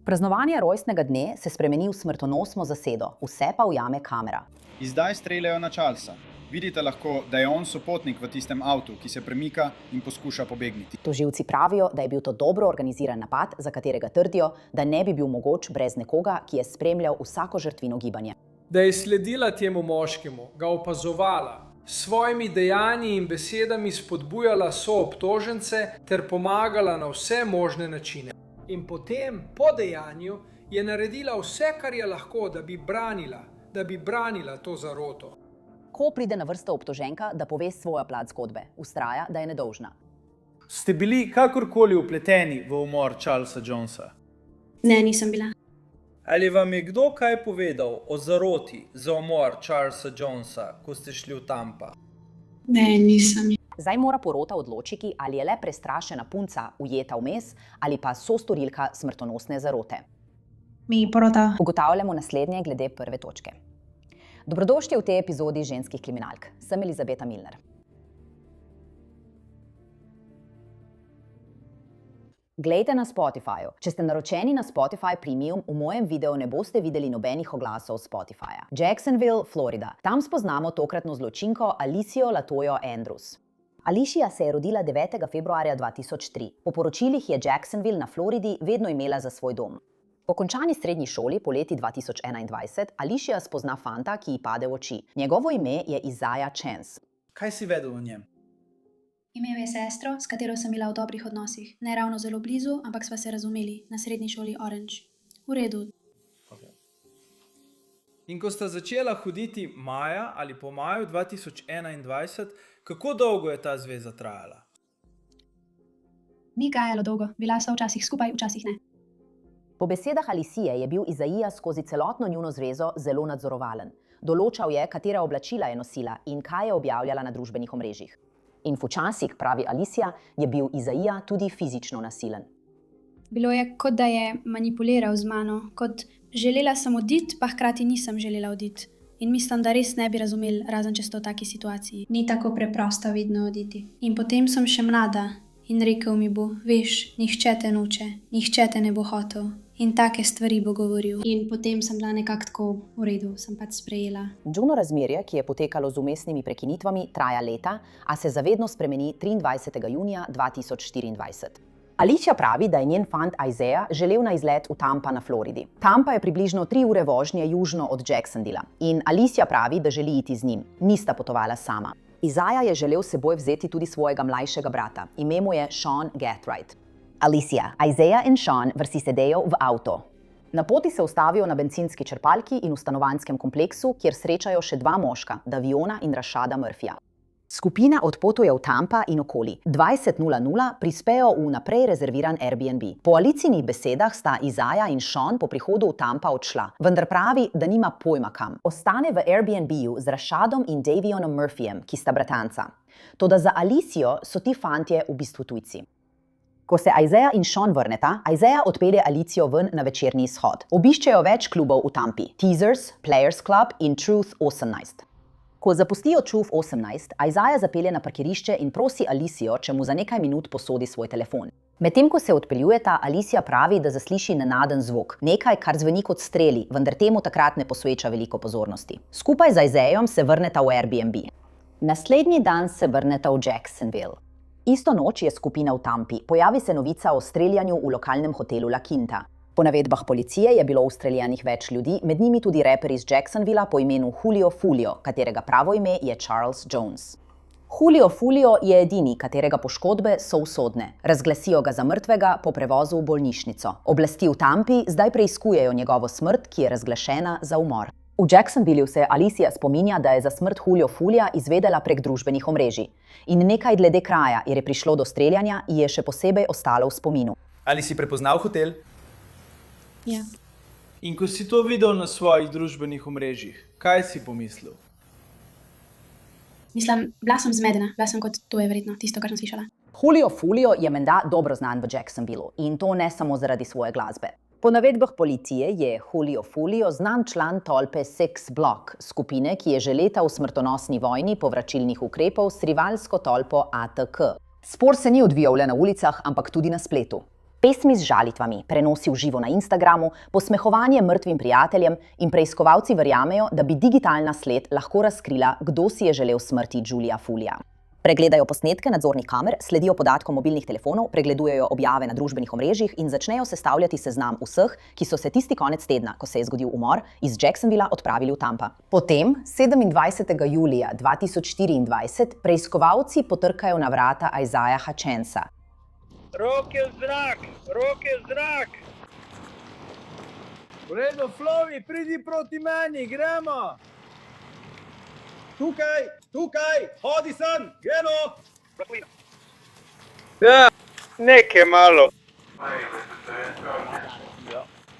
Praznovanje rojstnega dne se spremeni v smrtonosno zasedo, vse pa ujame kamera. In zdaj streljajo na Charlesa. Vidite lahko, da je on sopotnik v tistem avtu, ki se premika in poskuša pobegniti. Tožilci pravijo, da je bil to dobro organiziran napad, za katerega trdijo, da ne bi bil mogoč brez nekoga, ki je spremljal vsako žrtvino gibanje. Da je sledila temu moškemu, ga opazovala, s svojimi dejanji in besedami spodbujala soobtožence ter pomagala na vse možne načine. In potem, po dejanju, je naredila vse, kar je lahko, da bi branila to zaroto. Ko pride na vrsto obtoženka, da pove svojo plat zgodbe, vztraja, da je nedolžna. Ste bili kakorkoli vpleteni v umor Charlesa Jonesa? Ne, nisem bila. Ali vam je kdo kaj povedal o zaroti za umor Charlesa Jonesa, ko ste šli v Tampa? Ne, nisem. Zdaj mora porota odločiti, ali je le prestrašena punca ujeta vmes ali pa sostorilka smrtonosne zarote. Mi porota. Ugotavljamo naslednje glede prve točke. Dobrodošli v tej epizodi ženskih kriminalk. Sem Elizabeta Milner. Glejte na Spotifyju. Če ste naročeni na Spotify Premium, v mojem videu ne boste videli nobenih oglasov Spotifyja. Jacksonville, Florida. Tam spoznamo tokratno zločinko Alicio Latojo Andrews. Alicia se je rodila 9. februarja 2003. Po poročilih je Jacksonville na Floridi vedno imela za svoj dom. Po končani srednji šoli poleti 2021 Alicia spozna fanta, ki ji pade v oči. Njegovo ime je Isaiah Chance. Kaj si vedel o njem? Imel je sestro, s katero sem bila v dobrih odnosih. Ne ravno zelo blizu, ampak sva se razumeli na srednji šoli Orange. V redu. In ko sta začela hoditi maja ali po maju 2021, kako dolgo je ta zveza trajala? Ni trajalo dolgo. Bila sva včasih skupaj, včasih ne. Po besedah Alicije je bil Isaiah skozi celotno njuno zvezo zelo nadzorovalen. Določal je, katera oblačila je nosila in kaj je objavljala na družbenih omrežjih. In včasih, pravi Alicia, je bil Isaiah tudi fizično nasilen. Bilo je, kot da je manipuliral z mano, kot želela sem oditi, pa hkrati nisem želela oditi. In mislim, da res ne bi razumeli, razen če ste v taki situaciji. Ni tako preprosto vedno oditi. In potem sem še mlada in rekel mi bo, veš, nihče te noče, nihče te ne bo hotel. In take stvari bo govoril. In potem sem bila nekako tako v redu, sem pač sprejela. Njuno razmerje, ki je potekalo z vmesnimi prekinitvami, traja leta, a se zavedno spremeni 23. junija 2024. Alicia pravi, da je njen fant Isaiah želel na izlet v Tampa na Floridi. Tampa je približno 3 ure vožnje južno od Jacksonvilla in Alicia pravi, da želi iti z njim. Nista potovala sama. Isaiah je želel s seboj vzeti tudi svojega mlajšega brata. Ime mu je Sean Gathright. Alicia, Isaiah in Sean vrsi sedejo v avto. Na poti se ustavijo na bencinski črpalki in v stanovanjskem kompleksu, kjer srečajo še 2 moška, Daviona in Rashada Murphyja. Skupina odpotuje v Tampa in okoli. 20:00 prispejo v naprej rezerviran Airbnb. Po Alicijinih besedah sta Isaiah in Sean po prihodu v Tampa odšla, vendar pravi, da nima pojma kam. Ostane v Airbnb-ju z Rashadom in Davionom Murphyjem, ki sta bratanca. Toda za Alicijo so ti fantje v bistvu tujci. Ko se Isaiah in Sean vrneta, Isaiah odpelje Alicijo ven na večerni izhod. Obiščejo več klubov v Tampi. Teasers, Players Club in Truth 18. Ko zapustijo Truth 18, Isaiah zapelje na parkirišče in prosi Alicijo, če mu za nekaj minut posodi svoj telefon. Medtem ko se odpeljujeta, Alicia pravi, da zasliši nenaden zvok. Nekaj, kar zveni kot streli, vendar temu takrat ne posveča veliko pozornosti. Skupaj z Isaiahom se vrneta v Airbnb. Naslednji dan se vrneta v Jacksonville. Isto noč je skupina v Tampi. Pojavi se novica o streljanju v lokalnem hotelu La Quinta. Po navedbah policije je bilo ustreljanih več ljudi, med njimi tudi reper iz Jacksonvilla po imenu Julio Fulio, katerega pravo ime je Charles Jones. Julio Fulio je edini, katerega poškodbe so usodne. Razglasijo ga za mrtvega po prevozu v bolnišnico. Oblasti v Tampi zdaj preiskujejo njegovo smrt, ki je razglašena za umor. V Jacksonvilleu se Alicia spominja, da je za smrt Julio Fulija izvedela prek družbenih omrežij. In nekaj glede kraja, jer je prišlo do streljanja, ji je še posebej ostalo v spominu. Ali si prepoznal hotel? Ja. In ko si to videl na svojih družbenih omrežjih, kaj si pomislil? Mislim, bila sem zmedena. Bila sem kot, to je verjetno tisto, kar sem slišala. Julio Fulio je menda dobro znan v Jacksonvilleu in to ne samo zaradi svoje glasbe. Po navedbah policije je Julio Fulio znan član tolpe Six Block, skupine, ki je že leta v smrtonosni vojni povračilnih ukrepov s rivalsko tolpo ATK. Spor se ni odvijal le na ulicah, ampak tudi na spletu. Pesmi z žalitvami, prenosi v živo na Instagramu, posmehovanje mrtvim prijateljem in preiskovalci verjamejo, da bi digitalna sled lahko razkrila, kdo si je želel smrti Giulia Fulia. Pregledajo posnetke nadzornih kamer, sledijo podatkom mobilnih telefonov, pregledujejo objave na družbenih omrežjih in začnejo sestavljati seznam vseh, ki so se tisti konec tedna, ko se je zgodil umor, iz Jacksonvilla odpravili v Tampa. Potem, 27. julija 2024, preiskovalci potrkajo na vrata Isaiaha Chancea. Roke v zrak, roke v zrak. V redu, Flovi, pridi proti meni, gremo. Tukaj, hodi sem, gremo. Ja, nekaj malo.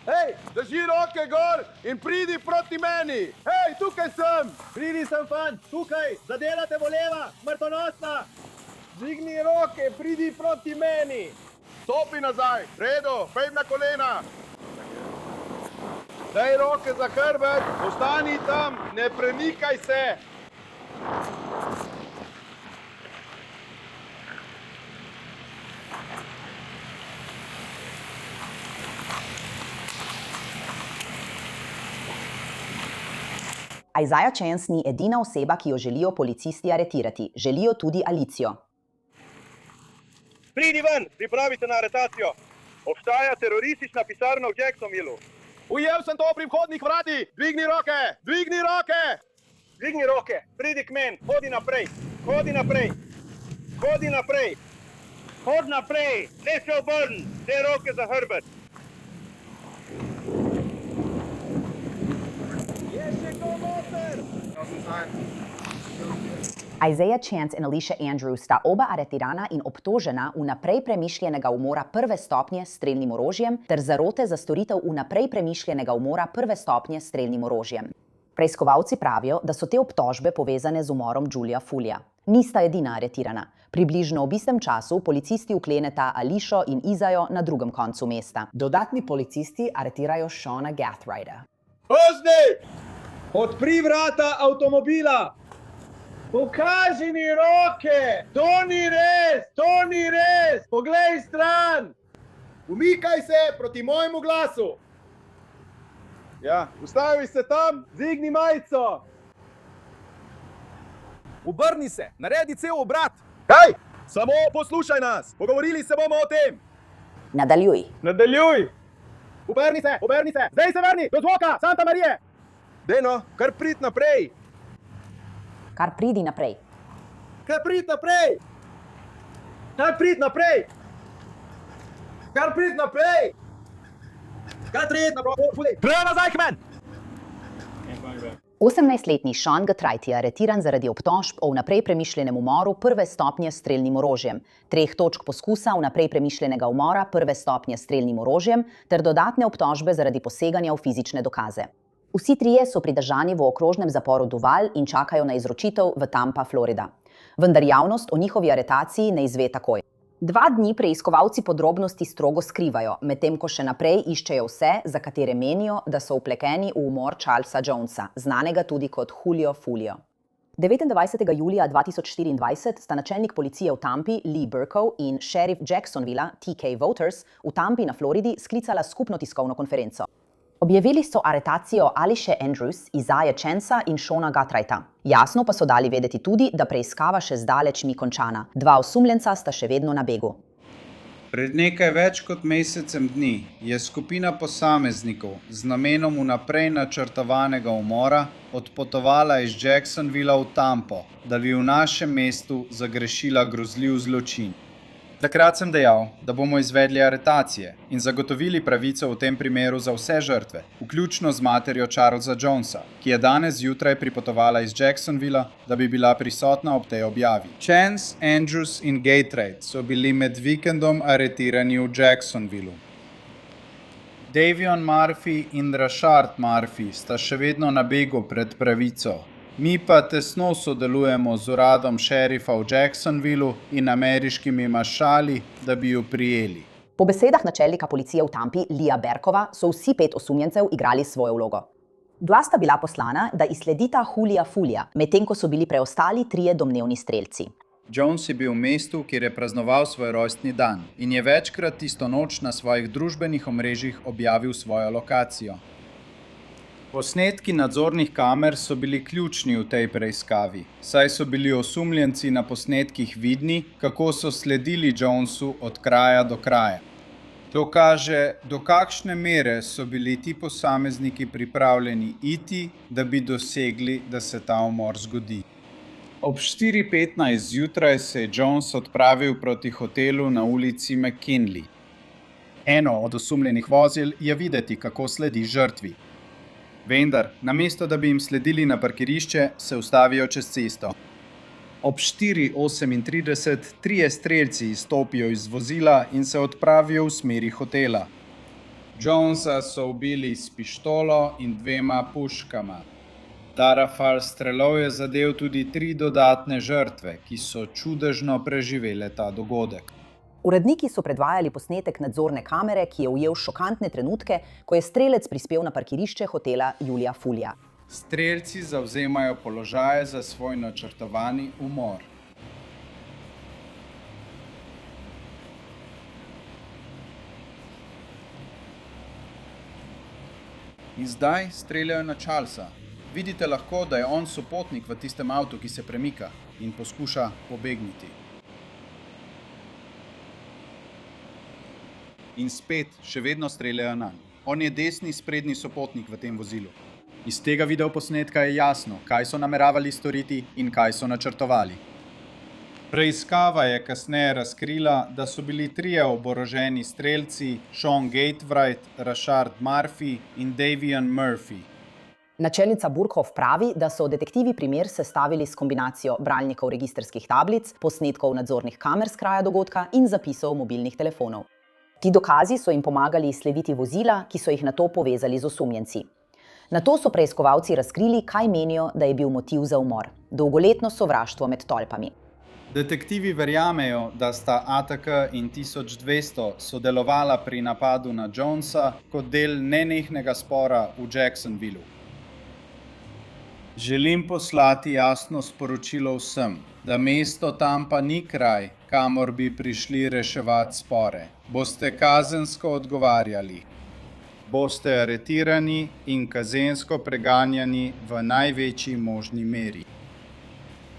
Hej, drži roke gor in pridi proti meni. Hej, tukaj sem. Pridi sem, fant, tukaj, zadela te bo leva, smrtonosna. Dvigni roke, pridi proti meni. Stopi nazaj, redo, pej na kolena. Daj roke za hrbet, ostani tam, ne premikaj se. Isaiah Chance ni edina oseba, ki jo želijo policisti aretirati. Želijo tudi Alicijo. Pridi ven, pripravite na aretacijo. Obstaja teroristična pisarna v Jacksonvillu. Ujel sem to pri vhodnih vratih. Dvigni roke, dvigni roke. Dvigni roke, pridi k meni, hodi naprej, hodi naprej, hodi naprej, hodi naprej, ne se obrni, te roke za hrbet. Je še kdo noter? Isaiah Chance in Alicia Andrews sta oba aretirana in obtožena vnaprej premišljenega umora prve stopnje s strelnim orožjem ter zarote za storitev vnaprej premišljenega umora prve stopnje s strelnim orožjem. Preiskovalci pravijo, da so te obtožbe povezane z umorom Giulia Fulia. Nista edina aretirana. Približno ob istem času policisti vkleneta Alicio in Izajo na drugem koncu mesta. Dodatni policisti aretirajo Shona Gathrighta. Voznik! Odpri vrata avtomobila! Pokaži mi roke! To ni res! To ni res! Poglej stran! Umikaj se proti mojemu glasu. Ja, ustavi se tam, dvigni majico. Obrni se, naredi cel obrat. Kaj? Samo poslušaj nas, pogovorili se bomo o tem. Nadaljuj. Nadaljuj! Obrni se, zdaj se vrni, do zvoka, Santa Marije. Deno, kar prid naprej. Kar pridi naprej. Kar prid naprej! Kar prid naprej! Kar prid naprej! Kar prid naprej! Prej nazaj k meni. 18-letni Shon Gathright je aretiran zaradi obtožb o vnaprej premišljenem umoru prve stopnje s strelnim orožjem, 3 točk poskusa vnaprej premišljenega umora prve stopnje s strelnim orožjem ter dodatne obtožbe zaradi poseganja v fizične dokaze. Vsi trije so pridržani v okrožnem zaporu Duval in čakajo na izročitev v Tampa, Florida. Vendar javnost o njihovi aretaciji ne izve takoj. 2 dni preiskovalci podrobnosti strogo skrivajo, medtem ko še naprej iščejo vse, za katere menijo, da so vpleteni v umor Charlesa Jonesa, znanega tudi kot Giulio Fulio. 29. julija 2024 sta načelnik policije v Tampi Lee Burkow in šerif Jacksonvilla TK Voters v Tampi na Floridi sklicala skupno tiskovno konferenco. Objavili so aretacijo Alicia Andrews, Isaiah Chancea in Shona Gathrighta. Jasno pa so dali vedeti tudi, da preiskava še zdaleč ni končana. 2 osumljenca sta še vedno na begu. Pred nekaj več kot mesecem dni je skupina posameznikov z namenom vnaprej načrtovanega umora odpotovala iz Jacksonvilla v Tampo, da bi v našem mestu zagrešila grozljiv zločin. Takrat sem dejal, da bomo izvedli aretacije in zagotovili pravico v tem primeru za vse žrtve, vključno z materjo Charlesa Jonesa, ki je danes zjutraj pripotovala iz Jacksonvilla, da bi bila prisotna ob tej objavi. Chance, Andrews in Gathright so bili med vikendom aretirani v Jacksonvillu. Davion Murphy in Rashard Murphy sta še vedno na begu pred pravico. Mi pa tesno sodelujemo z uradom šerifa v Jacksonvillu in ameriškimi mašali, da bi jo prijeli. Po besedah načelnika policije v Tampi, Leea Berkova, so vsi 5 osumljencev igrali svojo vlogo. Dva sta bila poslana, da izsledita Giulia Fulia, medtem ko so bili preostali 3 domnevni strelci. Jones je bil v mestu, kjer je praznoval svoj rojstni dan in je večkrat tisto noč na svojih družbenih omrežjih objavil svojo lokacijo. Posnetki nadzornih kamer so bili ključni v tej preiskavi, saj so bili osumljenci na posnetkih vidni, kako so sledili Jonesu od kraja do kraja. To kaže, do kakšne mere so bili ti posamezniki pripravljeni iti, da bi dosegli, da se ta umor zgodi. Ob 4:15 zjutraj se je Jones odpravil proti hotelu na ulici McKinley. Eno od osumljenih vozil je videti, kako sledi žrtvi. Vendar, namesto da bi jim sledili na parkirišče, se ustavijo čez cesto. Ob 4:38 trije strelci izstopijo iz vozila in se odpravijo v smeri hotela. Jonesa so ubili s pištolo in 2 puškama. Rafal strelov je zadel tudi 3 dodatne žrtve, ki so čudežno preživele ta dogodek. Uredniki so predvajali posnetek nadzorne kamere, ki je ujel šokantne trenutke, ko je strelec prispel na parkirišče hotela Julia Fulja. Strelci zavzemajo položaje za svoj načrtovani umor. In zdaj streljajo na Charlesa. Vidite lahko, da je on sopotnik v tistem avtu, ki se premika in poskuša pobegniti. In spet še vedno streljajo nanj. On je desni sprednji sopotnik v tem vozilu. Iz tega videoposnetka je jasno, kaj so nameravali storiti in kaj so načrtovali. Preiskava je kasneje razkrila, da so bili 3 oboroženi strelci, Sean Gatewright, Rashard Murphy in Davion Murphy. Načelnica Burkhoff pravi, da so detektivi primer sestavili s kombinacijo bralnikov registrskih tablic, posnetkov nadzornih kamer s kraja dogodka in zapisov mobilnih telefonov. Ti dokazi so jim pomagali izslediti vozila, ki so jih nato povezali z osumljenci. Nato so preiskovalci razkrili, kaj menijo, da je bil motiv za umor. Dolgoletno sovraštvo med tolpami. Detektivi verjamejo, da sta ATK in 1200 sodelovala pri napadu na Jonesa kot del nenehnega spora v Jacksonvillu. Želim poslati jasno sporočilo vsem, da mesto Tampa ni kraj, kamor bi prišli reševati spore. Boste kazensko odgovarjali. Boste aretirani in kazensko preganjani v največji možni meri.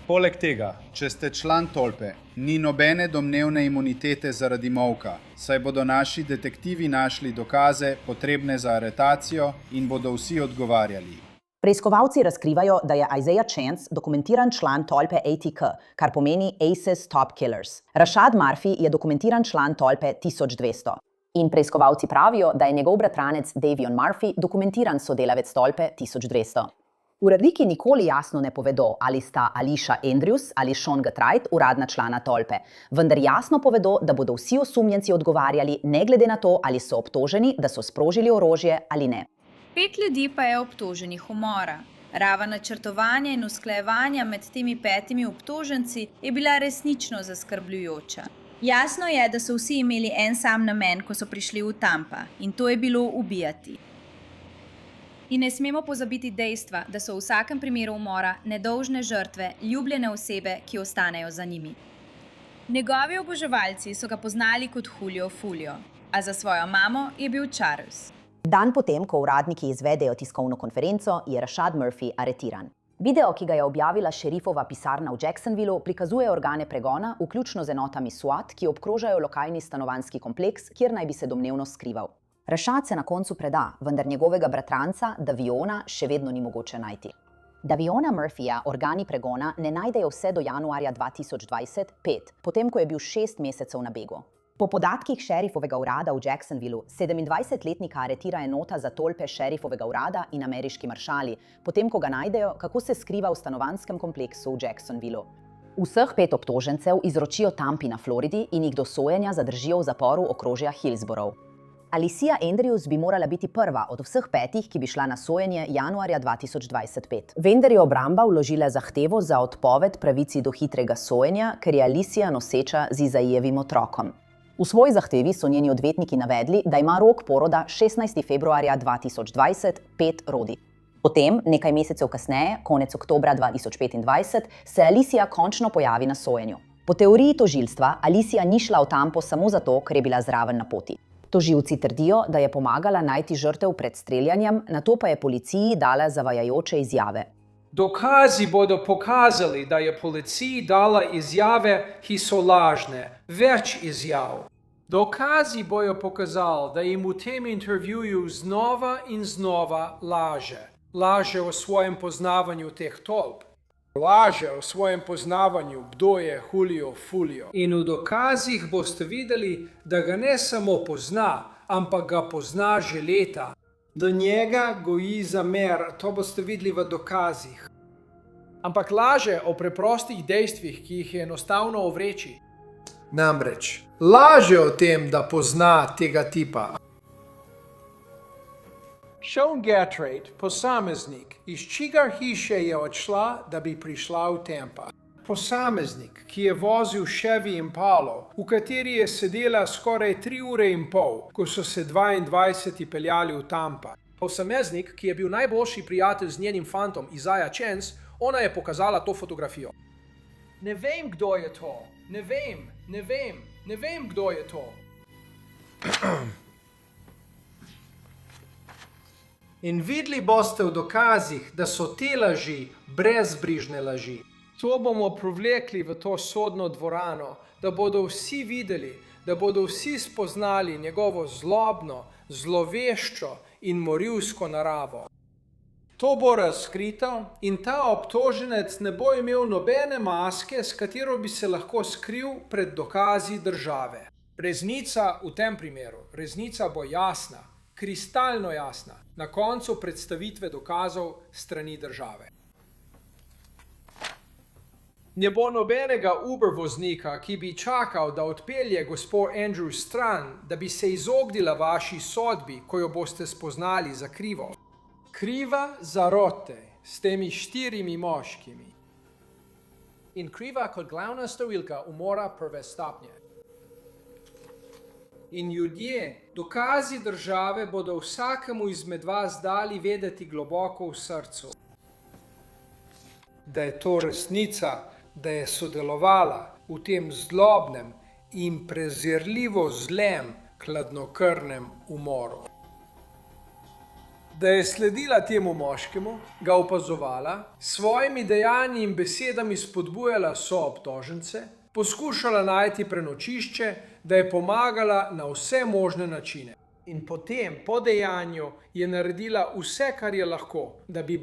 Poleg tega, če ste član tolpe, ni nobene domnevne imunitete zaradi molka, saj bodo naši detektivi našli dokaze, potrebne za aretacijo in bodo vsi odgovarjali. Preiskovalci razkrivajo, da je Isaiah Chance dokumentiran član tolpe ATK, kar pomeni Aces Top Killers. Rashard Murphy je dokumentiran član tolpe 1200. In preiskovalci pravijo, da je njegov bratranec Davion Murphy dokumentiran sodelavec tolpe 1200. Uredniki nikoli jasno ne povedo, ali sta Alicia Andrews ali Sean Gatewright uradna člana tolpe, vendar jasno povedo, da bodo vsi osumljenci odgovarjali ne glede na to, ali so obtoženi, da so sprožili orožje ali ne. 5 ljudi pa je obtoženih umora. Raven načrtovanja in usklajevanja med temi 5 obtoženci je bila resnično zaskrbljujoča. Jasno je, da so vsi imeli en sam namen, ko so prišli v Tampa, in to je bilo ubijati. In ne smemo pozabiti dejstva, da so v vsakem primeru umora nedolžne žrtve, ljubljene osebe, ki ostanejo za njimi. Njegovi oboževalci so ga poznali kot Julio Fulio, a za svojo mamo je bil Charles. Dan potem, ko uradniki izvedejo tiskovno konferenco, je Rashard Murphy aretiran. Video, ki ga je objavila šerifova pisarna v Jacksonvillu, prikazuje organe pregona, vključno z enotami SWAT, ki obkrožajo lokalni stanovanjski kompleks, kjer naj bi se domnevno skrival. Rashard se na koncu preda, vendar njegovega bratranca, Daviona, še vedno ni mogoče najti. Daviona Murphyja organi pregona ne najdejo vse do januarja 2025, potem ko je bil 6 mesecev na begu. Po podatkih šerifovega urada v Jacksonvillu, 27-letnika aretira enota za tolpe šerifovega urada in ameriški maršali, potem ko ga najdejo, kako se skriva v stanovanjskem kompleksu v Jacksonvillu. Vseh 5 obtožencev izročijo Tampi na Floridi in jih do sojenja zadržijo v zaporu okrožja Hillsborough. Alicia Andrews bi morala biti prva od vseh 5, ki bi šla na sojenje januarja 2025. Vendar je obramba vložila zahtevo za odpoved pravici do hitrega sojenja, ker je Alicia noseča z Izaievim otrokom. V svoji zahtevi so njeni odvetniki navedli, da ima rok poroda 16. februarja 2020 5 rodi. Potem, nekaj mesecev kasneje, konec oktobra 2025, se Alicia končno pojavi na sojenju. Po teoriji tožilstva Alicia ni šla v Tampo samo zato, ker je bila zraven na poti. Tožilci trdijo, da je pomagala najti žrtev pred streljanjem, nato pa je policiji dala zavajajoče izjave. Dokazi bodo pokazali, da je policiji dala izjave, ki so lažne, več izjav. Dokazi bojo pokazali, da jim v tem intervjuju znova in znova laže. Laže o svojem poznavanju teh tolp. Laže o svojem poznavanju, kdo je Julio Fulio. In v dokazih boste videli, da ga ne samo pozna, ampak ga pozna že leta. Do njega goji zamer, to boste videli v dokazih. Ampak laže o preprostih dejstvih, ki jih je enostavno ovreči. Namreč, laže o tem, da pozna tega tipa. Sean Gatrate, posameznik, iz čigar hiše je odšla, da bi prišla v Tampa. Posameznik, ki je vozil Chevy Impalo, v kateri je sedela skoraj 3 ure in pol, ko so se 22 peljali v Tampa. Posameznik, ki je bil najboljši prijatelj z njenim fantom Isaiah Chance, ona je pokazala to fotografijo. Ne vem, kdo je to. Ne vem, kdo je to. In videli boste v dokazih, da so te laži brezbrižne laži. To bomo privlekli v to sodno dvorano, da bodo vsi videli, da bodo vsi spoznali njegovo zlobno, zloveščo in morilsko naravo. To bo razkrito in ta obtoženec ne bo imel nobene maske, s katero bi se lahko skril pred dokazi države. Resnica v tem primeru, resnica bo jasna, kristalno jasna, na koncu predstavitve dokazov strani države. Ne bo nobenega Uber voznika, ki bi čakal, da odpelje gospo Andrew stran, da bi se izognila vaši sodbi, ko jo boste spoznali za krivo. Kriva zarote s temi 4 moškimi. In kriva kot glavna storilka umora prve stopnje. In ljudje, dokazi države bodo vsakemu izmed vas dali vedeti globoko v srcu, da je to resnica, da je sodelovala v tem zlobnem in prezirljivo zlem hladnokrvnem umoru. Da je sledila temu moškemu, ga opazovala, s svojimi dejanji in besedami spodbujala soobtožence, poskušala najti prenočišče, da je pomagala na vse možne načine. In potem, po dejanju, je naredila vse, kar je lahko, da bi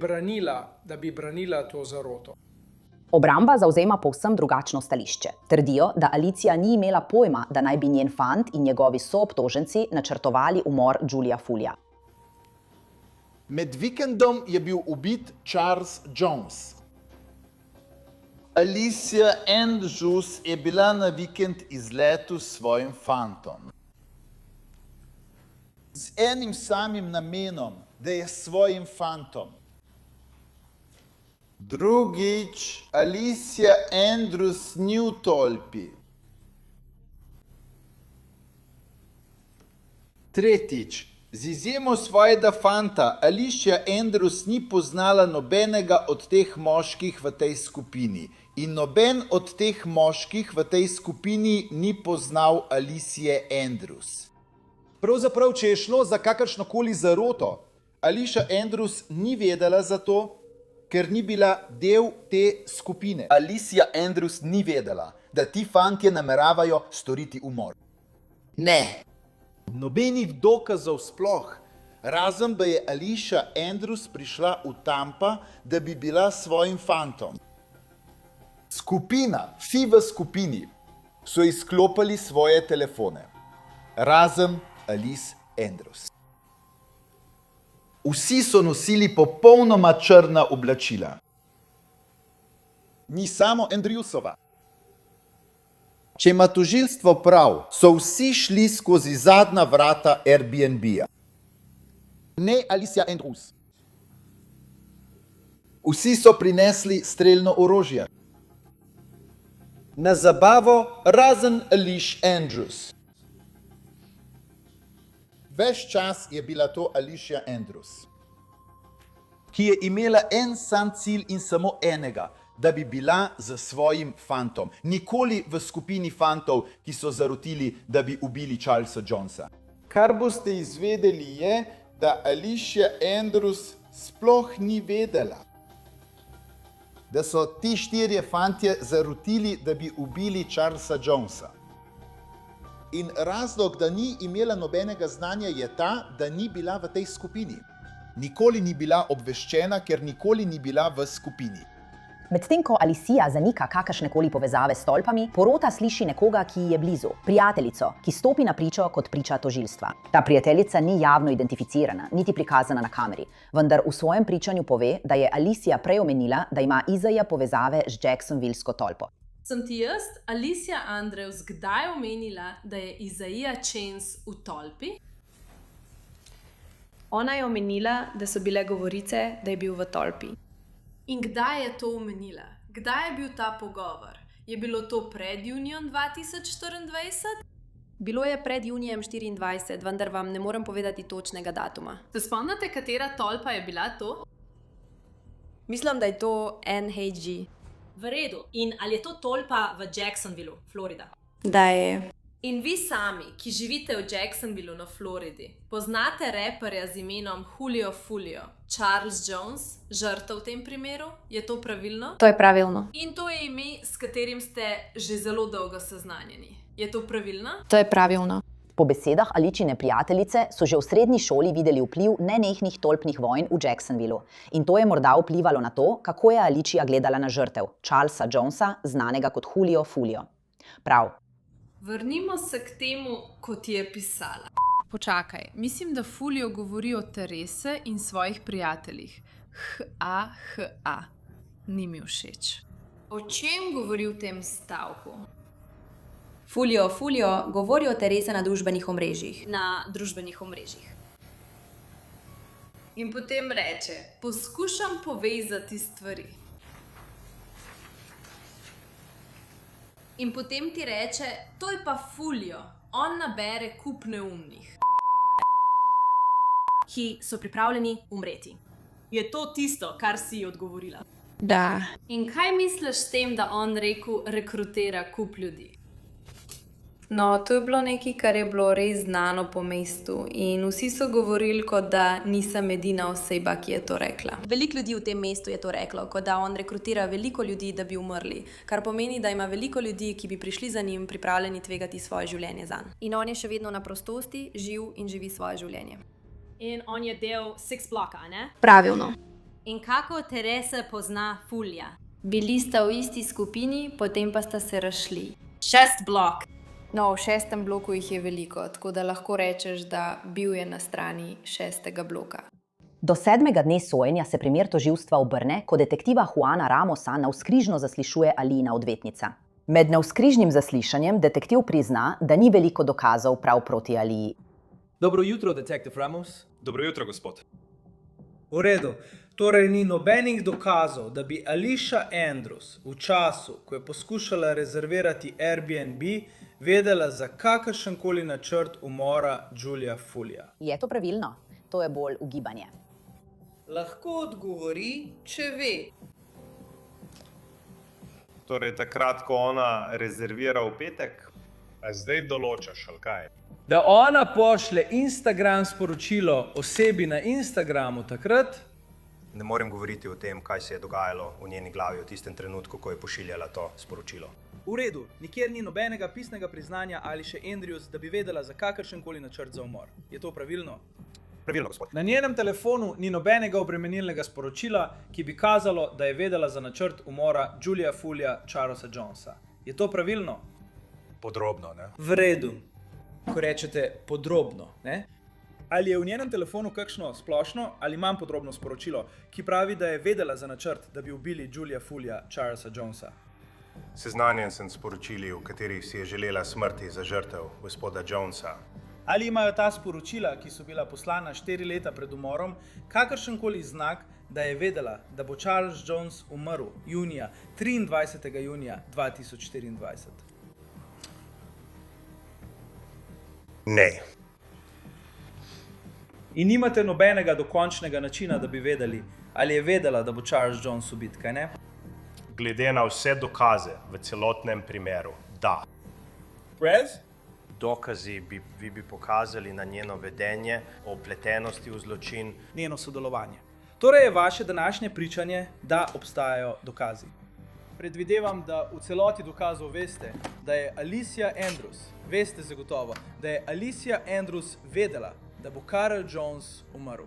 branila to zaroto. Obramba zavzema povsem drugačno stališče. Trdijo, da Alicia ni imela pojma, da naj bi njen fant in njegovi soobtoženci načrtovali umor Julia Fulia. Med vikendom je bil ubit Charles Jones. Alicia Andrews je bila na vikend izletu s svojim fantom. Z enim samim namenom, da je s svojim fantom. Drugič, Alicia Andrews ni v tolpi. Tretjič, z izjemo svojega fanta, Alicia Andrews ni poznala nobenega od teh moških v tej skupini. In noben od teh moških v tej skupini ni poznal Alicie Andrews. Pravzaprav, če je šlo za kakršnokoli zaroto, Alicia Andrews ni vedela za to, ker ni bila del te skupine. Alicia Andrews ni vedela, da ti fantje nameravajo storiti umor. Ne. Nobenih dokazov sploh, razen da je Alicia Andrews prišla v Tampa, da bi bila s svojim fantom. Skupina, vsi v skupini, so izklopili svoje telefone, razen Alice Andrews. Vsi so nosili popolnoma črna oblačila. Ni samo Andrewsova. Če ima tožilstvo prav, so vsi šli skozi zadnja vrata Airbnb-ja. Ne Alicia Andrews. Vsi so prinesli strelno orožje. Na zabavo razen Alicia Andrews. Ves čas je bila to Alicia Andrews, ki je imela en sam cilj in samo enega, da bi bila z svojim fantom. Nikoli v skupini fantov, ki so zarotili, da bi ubili Charlesa Jonesa. Kar boste izvedeli je, da Alicia Andrews sploh ni vedela, da so ti 4 fantje zarotili, da bi ubili Charlesa Jonesa. In razlog, da ni imela nobenega znanja, je ta, da ni bila v tej skupini. Nikoli ni bila obveščena, ker nikoli ni bila v skupini. Medtem ko Alicia zanika kakršnekoli povezave s tolpami, porota sliši nekoga, ki je blizu, prijateljico, ki stopi na pričo kot priča tožilstva. Ta prijateljica ni javno identificirana, niti prikazana na kameri, vendar v svojem pričanju pove, da je Alicia prej omenila, da ima Isaiah povezave z Jacksonvillsko tolpo. Sem ti jaz, Alicia Andrews, kdaj omenila, da je Isaiah Chains v tolpi? Ona je omenila, da so bile govorice, da je bil v tolpi. In kdaj je to omenila? Kdaj je bil ta pogovor? Je bilo to pred junijem 2024? Bilo je pred junijem 2024, vendar vam ne morem povedati točnega datuma. Se spomnite, katera tolpa je bila to? Mislim, da je to NHG. V redu. In ali je to tolpa v Jacksonvillu, Florida? Da je. In vi sami, ki živite v Jacksonvillu na Floridi, poznate reperja z imenom Julio Fulio, Charles Jones, žrtev v tem primeru? Je to pravilno? To je pravilno. In to je ime, s katerim ste že zelo dolgo seznanjeni. Je to pravilno? To je pravilno. Po besedah Aličine prijateljice so že v srednji šoli videli vpliv nenehnih tolpnih vojn v Jacksonvillu. In to je morda vplivalo na to, kako je Alicia gledala na žrtev, Charlesa Jonesa, znanega kot Julio Fulio. Prav. Vrnimo se k temu, kot je pisala. Počakaj, mislim, da Fulio govori o Terese in svojih prijateljih. H-A. Ni mi všeč. O čem govori v tem stavku? Fulio govori o Terese na družbenih omrežjih. Na družbenih omrežjih. In potem reče, poskušam povezati stvari. In potem ti reče, to je pa Fulio, on nabere kup neumnih. Ki so pripravljeni umreti. Je to tisto, kar si odgovorila? Da. In kaj misliš s tem, da on rekel rekrutira kup ljudi? No, to je bilo nekaj, kar je bilo res znano po mestu in vsi so govorili, kot da nisem edina oseba, ki je to rekla. Veliko ljudi v tem mestu je to reklo, kot da on rekrutira veliko ljudi, da bi umrli, kar pomeni, da ima veliko ljudi, ki bi prišli za njim, pripravljeni tvegati svoje življenje zanj. In on je še vedno na prostosti, živ in živi svoje življenje. In on je del Six Blocka, ne? Pravilno. In kako Teresa pozna Fulija? Bili sta v isti skupini, potem pa sta se razšli. 6 blok. No, v 6. bloku jih je veliko, tako da lahko rečeš, da bil je na strani 6. bloka. Do 7. dne sojenja se primer tožilstva obrne, ko detektiva Juana Ramosa navzkrižno zaslišuje Alijina odvetnica. Med navzkrižnim zaslišanjem detektiv prizna, da ni veliko dokazov prav proti Aliji. Dobro jutro, detektiv Ramos. Dobro jutro, gospod. V redu. Torej ni nobenih dokazov, da bi Alicia Andrews v času, ko je poskušala rezervirati Airbnb, vedela za kakršenkoli načrt umora Julia Fulija. Je to pravilno? To je bolj ugibanje. Lahko odgovori, če ve. Torej takrat, ko ona rezervira v petek? A zdaj določaš, ali kaj? Da ona pošle Instagram sporočilo osebi na Instagramu takrat? Ne morem govoriti o tem, kaj se je dogajalo v njeni glavi v tistem trenutku, ko je pošiljala to sporočilo. V redu, nikjer ni nobenega pisnega priznanja Alicia Andrews, da bi vedela za kakršenkoli načrt za umor. Je to pravilno? Pravilno, gospod. Na njenem telefonu ni nobenega obremenilnega sporočila, ki bi kazalo, da je vedela za načrt umora Julia Fulija, Charlesa Jonesa. Je to pravilno? Podrobno, ne? V redu. Ko rečete podrobno, ne? Ali je v njenem telefonu kakšno splošno ali manj podrobno sporočilo, ki pravi, da je vedela za načrt, da bi ubili Julia Fulija, Charlesa Jonesa? Seznanjen sem s sporočili, v katerih si je želela smrti za žrtev gospoda Jonesa. Ali imajo ta sporočila, ki so bila poslana 4 leta pred umorom, kakršenkoli znak, da je vedela, da bo Charles Jones umrl junija, 23. junija 2024? Ne. In nimate nobenega dokončnega načina, da bi vedeli, ali je vedela, da bo Charles Jones ubit, kaj ne? Glede na vse dokaze v celotnem primeru, da. Brez? Dokazi vi bi pokazali na njeno vedenje o vpletenosti v zločin. Njeno sodelovanje. Torej je vaše današnje pričanje, da obstajajo dokazi. Predvidevam, da v celoti dokazov veste, da je Alicia Andrews, veste zagotovo, da je Alicia Andrews vedela, da bo Carl Jones umrl.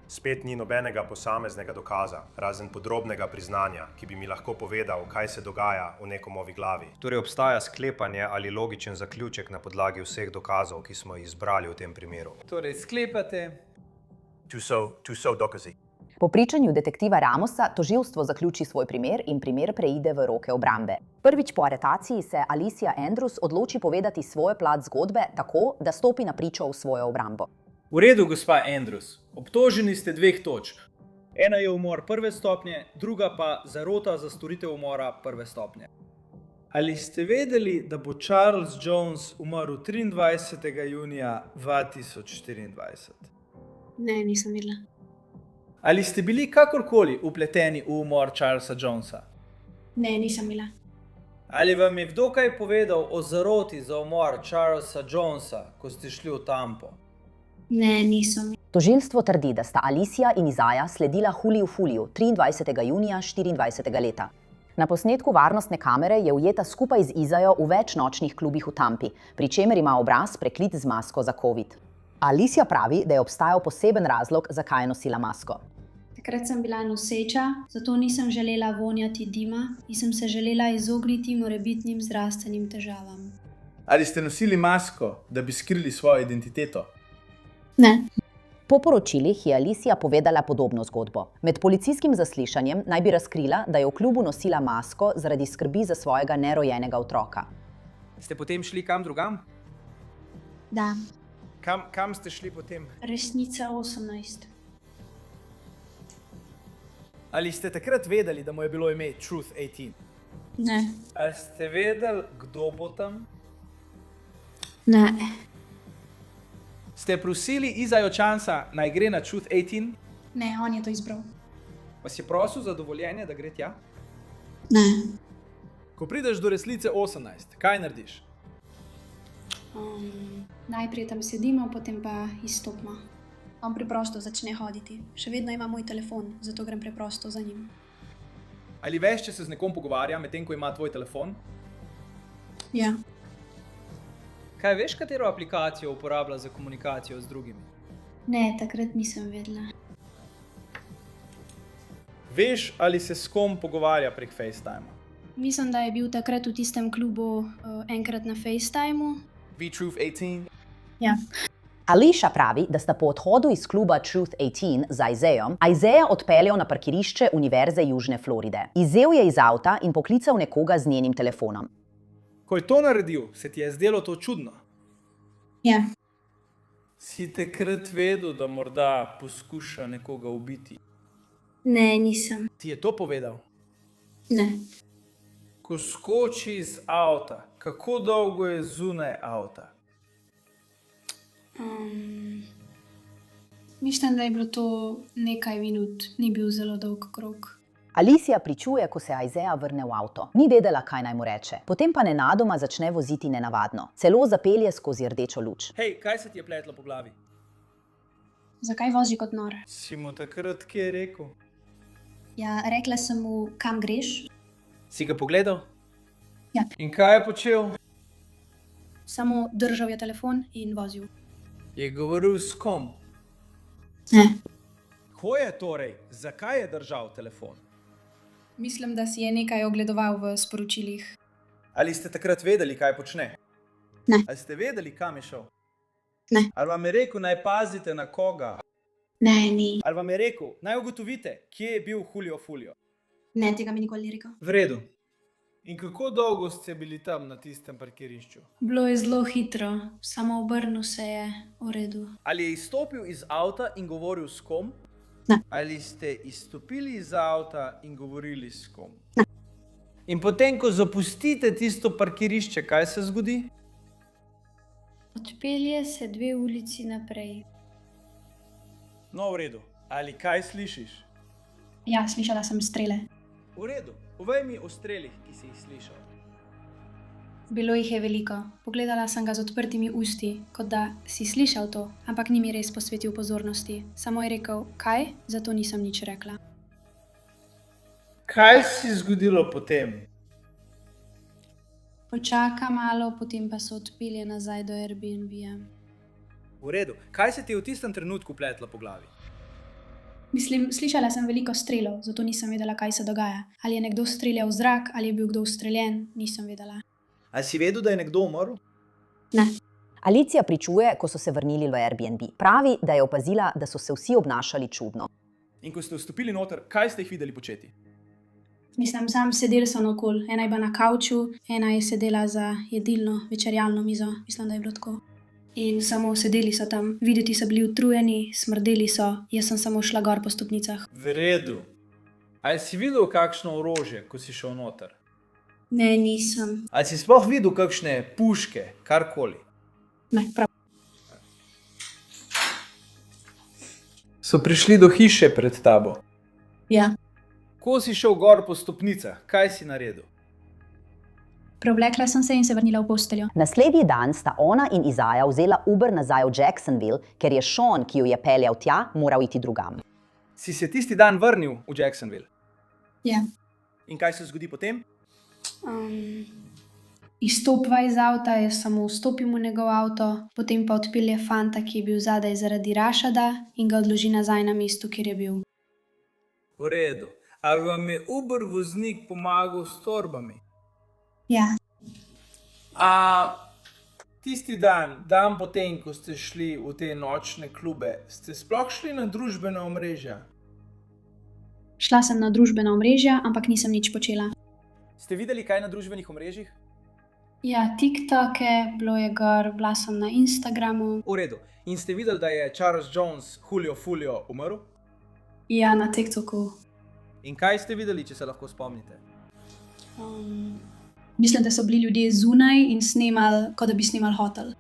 Spet ni nobenega posameznega dokaza, razen podrobnega priznanja, ki bi mi lahko povedal, kaj se dogaja v nekomovi glavi. Torej obstaja sklepanje ali logičen zaključek na podlagi vseh dokazov, ki smo jih izbrali v tem primeru. Torej sklepate. Tu so dokazi. Po pričanju detektiva Ramosa tožilstvo zaključi svoj primer in primer preide v roke obrambe. Prvič po aretaciji se Alicia Andrews odloči povedati svojo plat zgodbe tako, da stopi na pričo v svojo obrambo. V redu, gospa Andrews. Obtoženi ste 2 točk. Ena je umor prve stopnje, druga pa zarota za storitev umora prve stopnje. Ali ste vedeli, da bo Charles Jones umrl 23. junija 2024? Ne, nisem vedela. Ali ste bili kakorkoli vpleteni v umor Charlesa Jonesa? Ne, nisem bila. Ali vam je kdo kaj povedal o zaroti za umor Charlesa Jonesa, ko ste šli v Tampo? Ne, nisem. Tožilstvo trdi, da sta Alicia in Izaja sledila Juliju Fuliju 23. junija 24. leta. Na posnetku varnostne kamere je ujeta skupaj z Izajo v več nočnih klubih v Tampi, pri čemer ima obraz prekrit z masko za COVID. Alicia pravi, da je obstajal poseben razlog, zakaj je nosila masko. Takrat sem bila noseča, zato nisem želela vonjati dima in sem se želela izogniti morebitnim zdravstvenim težavam. Ali ste nosili masko, da bi skrili svojo identiteto? Ne. Po poročilih je Alicia povedala podobno zgodbo. Med policijskim zaslišanjem naj bi razkrila, da je v klubu nosila masko zaradi skrbi za svojega nerojenega otroka. Ste potem šli kam drugam? Da. Kam ste šli potem? Resnica 18. Ali ste takrat vedeli, da mu je bilo ime Truth 18? Ne. Ali ste vedeli, kdo bo tam? Ne. Ste prosili Izajo Chansa, naj gre na Truth 18? Ne, on je to izbral. Vas je prosil za dovoljenje, da gre tja? Ne. Ko prideš do resnice 18, kaj narediš? Najprej tam sedimo, potem pa izstopimo. On preprosto začne hoditi. Še vedno ima moj telefon, zato grem preprosto za njim. Ali veš, če se z nekom pogovarja, medtem ko ima tvoj telefon? Ja. Kaj veš, katero aplikacijo uporablja za komunikacijo z drugimi? Ne, takrat nisem vedela. Veš, ali se s kom pogovarja prek FaceTime? Mislim, da je bil takrat v tistem klubu enkrat na FaceTimeu. Truth 18? Ja. Alicia pravi, da sta po odhodu iz kluba Truth 18 z Isaiahom Isaiah odpeljal na parkirišče Univerze Južne Floride. Izzel je iz avta in poklical nekoga z njenim telefonom. Ko je to naredil, se ti je zdelo to čudno? Ja. Si takrat vedel, da morda poskuša nekoga ubiti? Ne, nisem. Ti je to povedal? Ne. Ko skoči iz avta, kako dolgo je zunaj avta? Mislim, da je bilo to nekaj minut, ni bil zelo dolg krog. Alicia pričuje, ko se Isaiah vrne v avto. Ni vedela, kaj naj mu reče. Potem pa nenadoma začne voziti nenavadno. Celo zapelje skozi rdečo luč. Hej, kaj se ti je pletlo po glavi? Zakaj vozi kot nor? Si mu takrat kje rekel? Ja, rekla sem mu, kam greš. Si ga pogledal? Ja. In kaj je počel? Samo držal je telefon in vozil. Je govoril s kom? Ne. Ko je torej? Zakaj je držal telefon? Mislim, da si je nekaj ogledoval v sporočilih. Ali ste takrat vedeli, kaj počne? Ne. Ali ste vedeli, kam je šel? Ne. Ali vam je rekel, naj pazite na koga? Ne, ni. Ali vam je rekel, naj ugotovite, kje je bil Julio Fulio? Ne, tega mi nikoli ni rekel. V redu. In kako dolgo ste bili tam na tistem parkirišču? Bilo je zelo hitro, samo obrnil se je v redu. Ali je izstopil iz avta in govoril s kom? Ne. Ali ste izstopili iz avta in govorili s kom? Ne. In potem, ko zapustite tisto parkirišče, kaj se zgodi? Odpelje se 2 ulici naprej. No, v redu. Ali kaj slišiš? Ja, slišala sem strele. V redu, povej mi o strelih, ki si jih slišal. Bilo jih je veliko. Pogledala sem ga z odprtimi usti, kot da si slišal to, ampak ni mi res posvetil pozornosti. Samo je rekel, kaj, zato nisem nič rekla. Kaj se je zgodilo potem? Počaka malo, potem pa se odpelje nazaj do Airbnb-ja. V redu, kaj se ti je v tistem trenutku pletlo po glavi? Mislim, slišala sem veliko strelov, zato nisem vedela, kaj se dogaja. Ali je nekdo streljal v zrak, ali je bil kdo ustreljen, nisem vedela. Ali si vedel, da je nekdo umrl? Ne. Alicija pričuje, ko so se vrnili v Airbnb. Pravi, da je opazila, da so se vsi obnašali čudno. In ko ste vstopili noter, kaj ste jih videli početi? Mislim, sam sedeli so naokol. Ena je bila na kavču, ena je sedela za jedilno, večerjalno mizo. Mislim, da je bilo tako. In samo sedeli so tam. Videti so bili utrujeni, smrdeli so. Jaz sem samo šla gor po stopnicah. V redu. Ali si videl kakšno orožje, ko si šel noter? Ne, nisem. Ali si sploh videl kakšne puške, karkoli? Ne, prav. So prišli do hiše pred tabo? Ja. Ko si šel gor po stopnicah, kaj si naredil? Preoblekla sem se in se vrnila v posteljo. Naslednji dan sta ona in Izaja vzela Uber nazaj v Jacksonville, ker je Sean, ki jo je peljal tja, moral iti drugam. Si se tisti dan vrnil v Jacksonville? Ja. In kaj se zgodi potem? Izstopa iz avta, jaz samo vstopim v njegov avto, potem pa odpelje fanta, ki je bil zadaj zaradi rašada in ga odloži nazaj na mestu, kjer je bil. V redu. Ali vam je Uber voznik pomagal s torbami? Ja. A tisti dan potem, ko ste šli v te nočne klube, ste sploh šli na družbena omrežja? Šla sem na družbena omrežja, ampak nisem nič počela. Ste videli kaj na družbenih omrežjih? Ja, TikToke, bilo je gor, bila sem na Instagramu. V redu. In ste videli, da je Charles Jones, Julio Fulio, umrl? Ja, na TikToku. In kaj ste videli, če se lahko spomnite? Mislim, da so bili ljudje zunaj in snemali, kot da bi snemali hotel.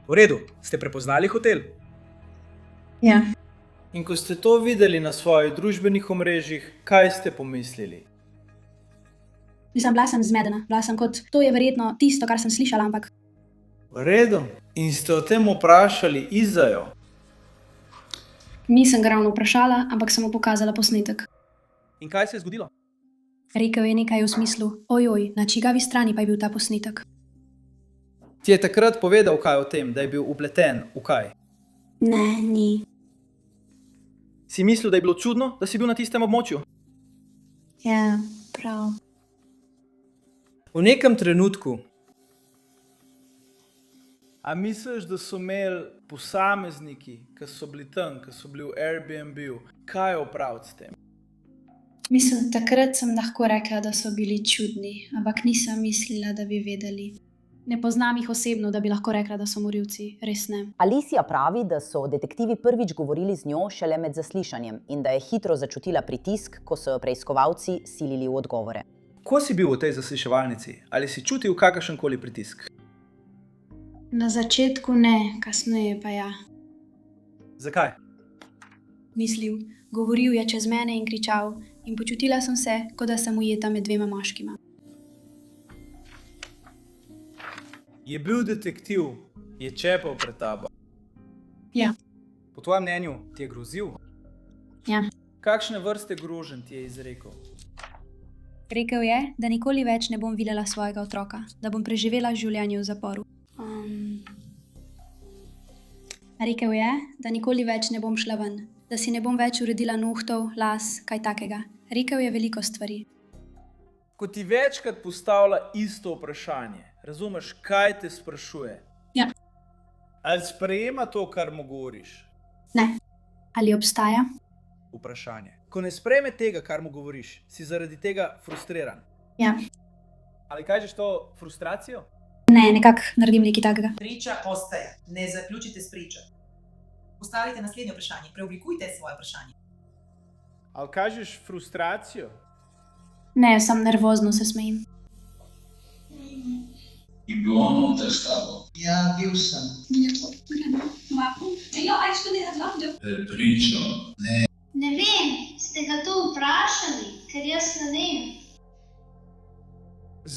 V redu. Ste prepoznali hotel? Ja. In ko ste to videli na svojih družbenih omrežjih, kaj ste pomislili? Mislim, bila sem zmedena. Bila sem kot, to je verjetno tisto, kar sem slišala, ampak... V redu. In ste o tem vprašali Izajo? Nisem ga ravno vprašala, ampak sem mu pokazala posnetek. In kaj se je zgodilo? Rekel je nekaj v smislu, ojoj, na čigavi strani pa je bil ta posnetek. Ti je takrat povedal kaj o tem, da je bil upleten v kaj? Ne, ni. Si mislil, da je bilo čudno, da si bil na tistem območju? Ja, prav. V nekem trenutku. A misliš, da so imeli posamezniki, ki so bili tam, ki so bili v Airbnb-u, kaj opraviti s tem? Mislim, takrat sem lahko rekla, da so bili čudni, ampak nisem mislila, da bi vedeli. Ne poznam jih osebno, da bi lahko rekla, da so morilci, res ne. Alicija pravi, da so detektivi prvič govorili z njo šele med zaslišanjem in da je hitro začutila pritisk, ko so jo preiskovalci silili v odgovore. Ko si bil v tej zasliševalnici, ali si čutil kakršenkoli pritisk? Na začetku ne, kasneje pa ja. Zakaj? Mislil, govoril je čez mene in kričal in počutila sem se, kot da sem ujeta med dvema moškima. Je bil detektiv, je čepal pred tabo? Ja. Po tvojem mnenju ti je grozil? Ja. Kakšne vrste groženj ti je izrekel? Rekel je, da nikoli več ne bom videla svojega otroka, da bom preživela življenje v zaporu. Rekel je, da nikoli več ne bom šla ven, da si ne bom več uredila nohtov, las, kaj takega. Rekel je veliko stvari. Ko ti večkrat postavlja isto vprašanje, razumeš, kaj te sprašuje? Ja. Ali sprejema to, kar mu govoriš? Ne. Ali obstaja? Vprašanje. Ko ne sprejme tega, kar mu govoriš, si zaradi tega frustriran? Ja. Ali kažeš to frustracijo? Ne, nekako naredim nekaj takega. Priča ostaja. Ne zaključite s pričo. Postavite naslednje vprašanje. Preoblikujte svoje vprašanje. Ali kažeš frustracijo? Ne, sem nervozno se smejim. Je bil on noter s tabo? Ja, bil sem. Pričo, ne. Ne vem, ste ga to vprašali, ker jaz ne vem.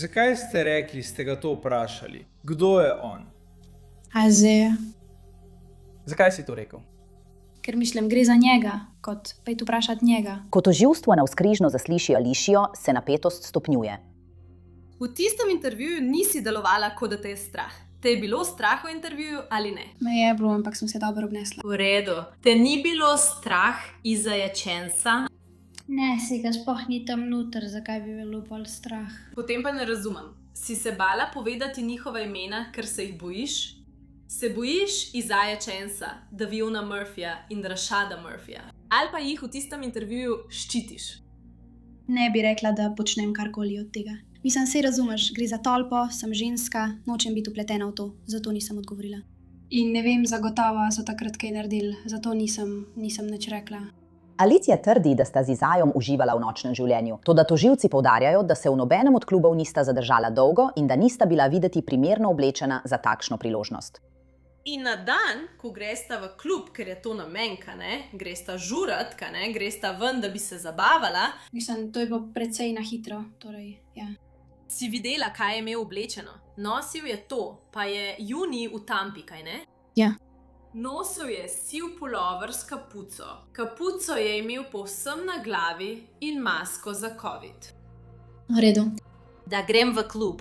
Zakaj ste rekli, ste ga to vprašali? Kdo je on? Isaiah. Zakaj si to rekel? Ker mislim, gre za njega, kot pejte vprašati njega. Ko tožilstvo navzkrižno zasliši Ališijo, se napetost stopnjuje. V tistem intervjuju nisi delovala, kot da te je strah. Te je bilo strah v intervjuju ali ne? Me je bilo, ampak sem se dobro obnesla. V redu. Te ni bilo strah Isaiah Chancea? Ne, si ga sploh ni tam noter, zakaj bi bilo bolj strah. Potem pa ne razumem. Si se bala povedati njihova imena, ker se jih bojiš? Se bojiš Isaiah Chancea, Daviona Murphyja in Rashada Murphyja? Ali pa jih v tistem intervjuju ščitiš? Ne bi rekla, da počnem karkoli od tega. Mislim, se razumeš, gre za tolpo, sem ženska, nočem biti vpletena v to, zato nisem odgovorila. In ne vem zagotovo, so takrat kaj naredili, zato nisem nič rekla. Alicija trdi, da sta z Isaiahom uživala v nočnem življenju, toda tožilci poudarjajo, da se v nobenem od klubov nista zadržala dolgo in da nista bila videti primerno oblečena za takšno priložnost. In na dan, ko gresta v klub, ker je to namen, gresta žurat, gresta ven, da bi se zabavala. Mislim, to je bilo precej na hitro, torej, ja. Si videla, kaj je imel oblečeno? Nosil je to, pa je junij v Tampi, kaj ne? Ja. Nosil je siv pulover s kapuco. Kapuco je imel povsem na glavi in masko za COVID. V redu. Da grem v klub.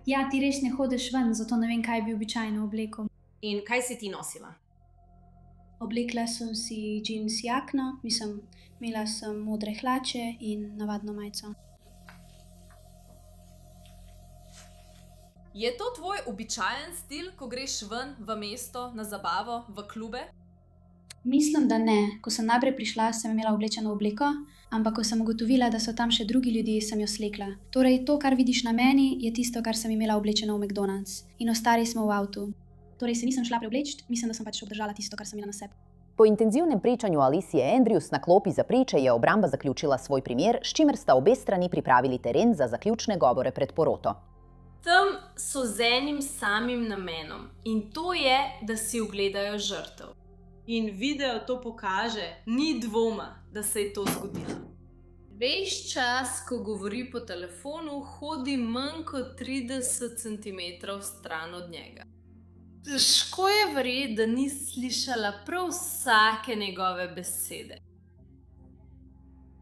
Ja, ti res ne hodiš ven, zato ne vem, kaj bi običajno oblekel. In kaj si ti nosila? Oblekla sem si džins jakno, imela sem modre hlače in navadno majico. Je to tvoj običajen stil, ko greš ven v mesto, na zabavo, v klube? Mislim, da ne. Ko sem najprej prišla, sem imela oblečeno obleko, ampak ko sem ugotovila, da so tam še drugi ljudje, sem jo slekla. Torej, to, kar vidiš na meni, je tisto, kar sem imela oblečeno v McDonald's. In ostali smo v avtu. Torej, se nisem šla preobleči, mislim, da sem pač obdržala tisto, kar sem imela na sebi. Po intenzivnem pričanju Alicije Andrews na klopi za priče je obramba zaključila svoj primer, s čimer sta obe strani pripravili teren za zaključne govore pred poroto. Tam so z enim samim namenom in to je, da si ogledajo žrtev. In video to pokaže, ni dvoma, da se je to zgodilo. Ves čas, ko govori po telefonu, hodi manj kot 30 cm stran od njega. Težko je verjeti, da ni slišala prav vsake njegove besede.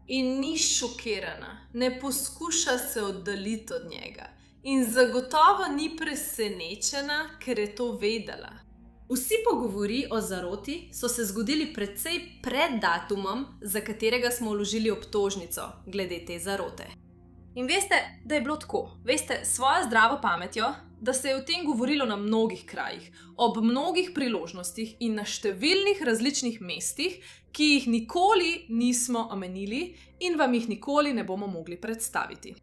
In ni šokirana, ne poskuša se oddaljiti od njega. In zagotovo ni presenečena, ker je to vedela. Vsi pogovori o zaroti so se zgodili precej pred datumom, za katerega smo vložili obtožnico glede te zarote. In veste, da je bilo tako. Veste, svojo zdravo pametjo, da se je o tem govorilo na mnogih krajih, ob mnogih priložnostih in na številnih različnih mestih, ki jih nikoli nismo omenili in vam jih nikoli ne bomo mogli predstaviti.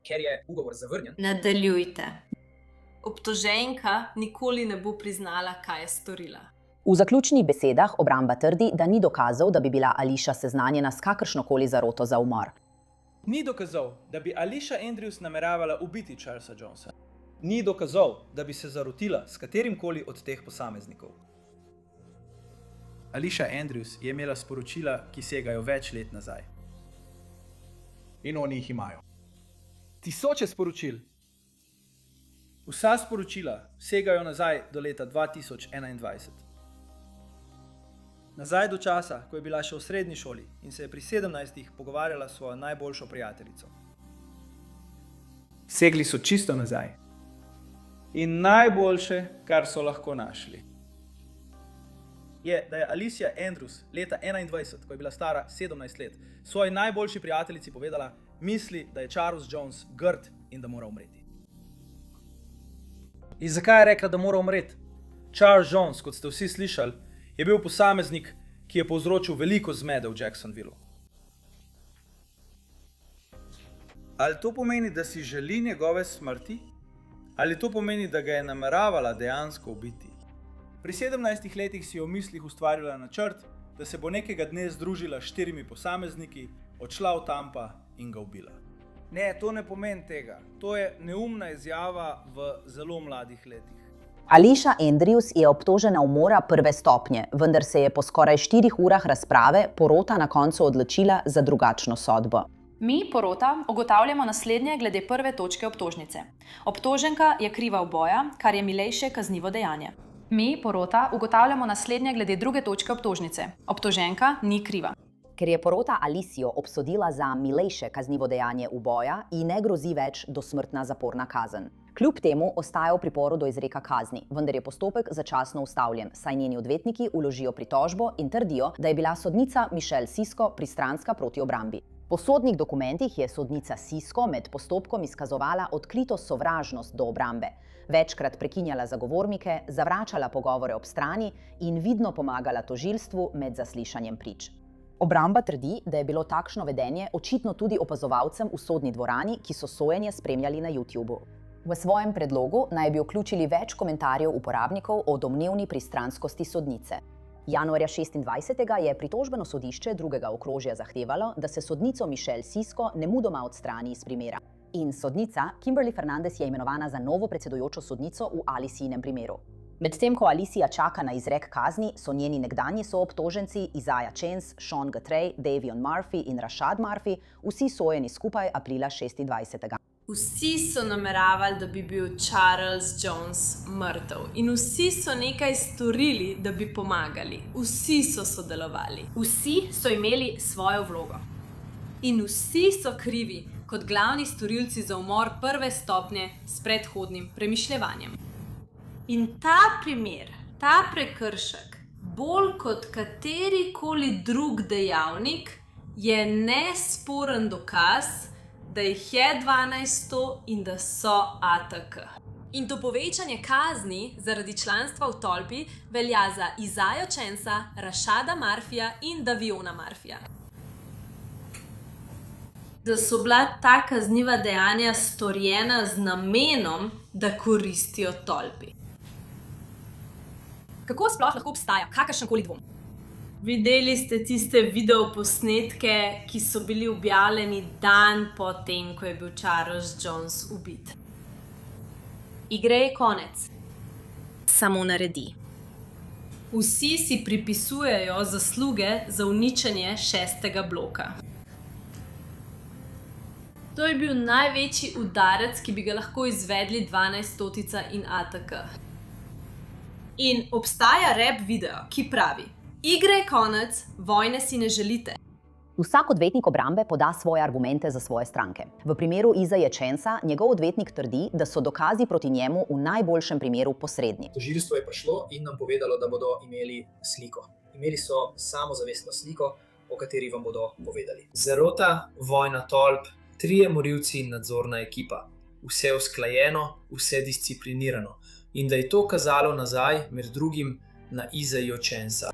Ker je ugovor zavrnjen. Nadaljujte. Obtoženka nikoli ne bo priznala, kaj je storila. V zaključnih besedah obramba trdi, da ni dokazov, da bi bila Alicia seznanjena s kakršnokoli zaroto za umor. Ni dokazov, da bi Alicia Andrews nameravala ubiti Charlesa Jonesa. Ni dokazov, da bi se zarotila s katerimkoli od teh posameznikov. Alicia Andrews je imela sporočila, ki segajo več let nazaj. In oni jih imajo. Tisoče sporočil. Vsa sporočila segajo nazaj do leta 2021. Nazaj do časa, ko je bila še v srednji šoli in se je pri 17 pogovarjala s svojo najboljšo prijateljico. Segli so čisto nazaj. In najboljše, kar so lahko našli, je, da je Alicia Andrews leta 21, ko je bila stara 17 let, svoji najboljši prijateljici povedala, misli, da je Charles Jones grd in da mora umreti. In zakaj je rekla, da mora umreti? Charles Jones, kot ste vsi slišali, je bil posameznik, ki je povzročil veliko zmede v Jacksonvillu. Ali to pomeni, da si želi njegove smrti? Ali to pomeni, da ga je nameravala dejansko ubiti? Pri 17 letih si je v mislih ustvarila načrt, da se bo nekega dne združila s 4 posamezniki, odšla v Tampa in ga ubila. Ne, to ne pomeni tega. To je neumna izjava v zelo mladih letih. Alicia Andrews je obtožena umora prve stopnje, vendar se je po skoraj 4 urah razprave porota na koncu odločila za drugačno sodbo. Mi, porota, ugotavljamo naslednje glede prve točke obtožnice. Obtoženka je kriva uboja, kar je milejše kaznivo dejanje. Mi, porota, ugotavljamo naslednje glede druge točke obtožnice. Obtoženka ni kriva. Ker je porota Alicijo obsodila za milejše kaznivo dejanje uboja, ji ne grozi več dosmrtna zaporna kazen. Kljub temu ostaja v priporu do izreka kazni, vendar je postopek začasno ustavljen, saj njeni odvetniki vložijo pritožbo in trdijo, da je bila sodnica Michelle Sisko pristranska proti obrambi. Po sodnih dokumentih je sodnica Sisko med postopkom izkazovala odkrito sovražnost do obrambe, večkrat prekinjala zagovornike, zavračala pogovore ob strani in vidno pomagala tožilstvu med zaslišanjem prič. Obramba trdi, da je bilo takšno vedenje očitno tudi opazovalcem v sodni dvorani, ki so sojenje spremljali na YouTubu. V svojem predlogu naj bi vključili več komentarjev uporabnikov o domnevni pristranskosti sodnice. Januarja 26. je pritožbeno sodišče drugega okrožja zahtevalo, da se sodnico Michelle Sisko nemudoma odstrani iz primera. In sodnica Kimberly Fernandez je imenovana za novo predsedujočo sodnico v Alicijinem primeru. Medtem ko Alicija čaka na izrek kazni, so njeni nekdanji soobtoženci Isaiah Chance, Sean Guthrie, Davion Murphy in Rashad Murphy vsi sojeni skupaj aprila 26. Vsi so nameravali, da bi bil Charles Jones mrtev. In vsi so nekaj storili, da bi pomagali. Vsi so sodelovali. Vsi so imeli svojo vlogo. In vsi so krivi kot glavni storilci za umor prve stopnje s predhodnim premišljevanjem. In ta primer, ta prekršek, bolj kot katerikoli drug dejavnik, je nesporen dokaz, da jih je 1200 in da so ATK. In to povečanje kazni zaradi članstva v tolpi velja za Isaiah Chancea, Rashada Murphyja in Daviona Murphyja. Da so bila ta kazniva dejanja storjena z namenom, da koristijo tolpi. Kako sploh lahko obstaja kakršenkoli dvom? Videli ste tiste videoposnetke, ki so bili objavljeni dan po tem, ko je bil Charles Jones ubit. Igre je konec. Samo naredi. Vsi si pripisujejo zasluge za uničenje 6. bloka. To je bil največji udarec, ki bi ga lahko izvedli 12-stotica in ATK. In obstaja rap video, ki pravi: igre je konec, vojne si ne želite. Vsak odvetnik obrambe poda svoje argumente za svoje stranke. V primeru Isaiah Chancea njegov odvetnik trdi, da so dokazi proti njemu v najboljšem primeru posredni. Tožilstvo je prišlo in nam povedalo, da bodo imeli sliko. Imeli so samozavestno sliko, o kateri vam bodo povedali. Zarota, vojna tolp, 3 morilci in nadzorna ekipa. Vse usklajeno, vse disciplinirano. In da je to kazalo nazaj, med drugim, na Isaiah Chancea.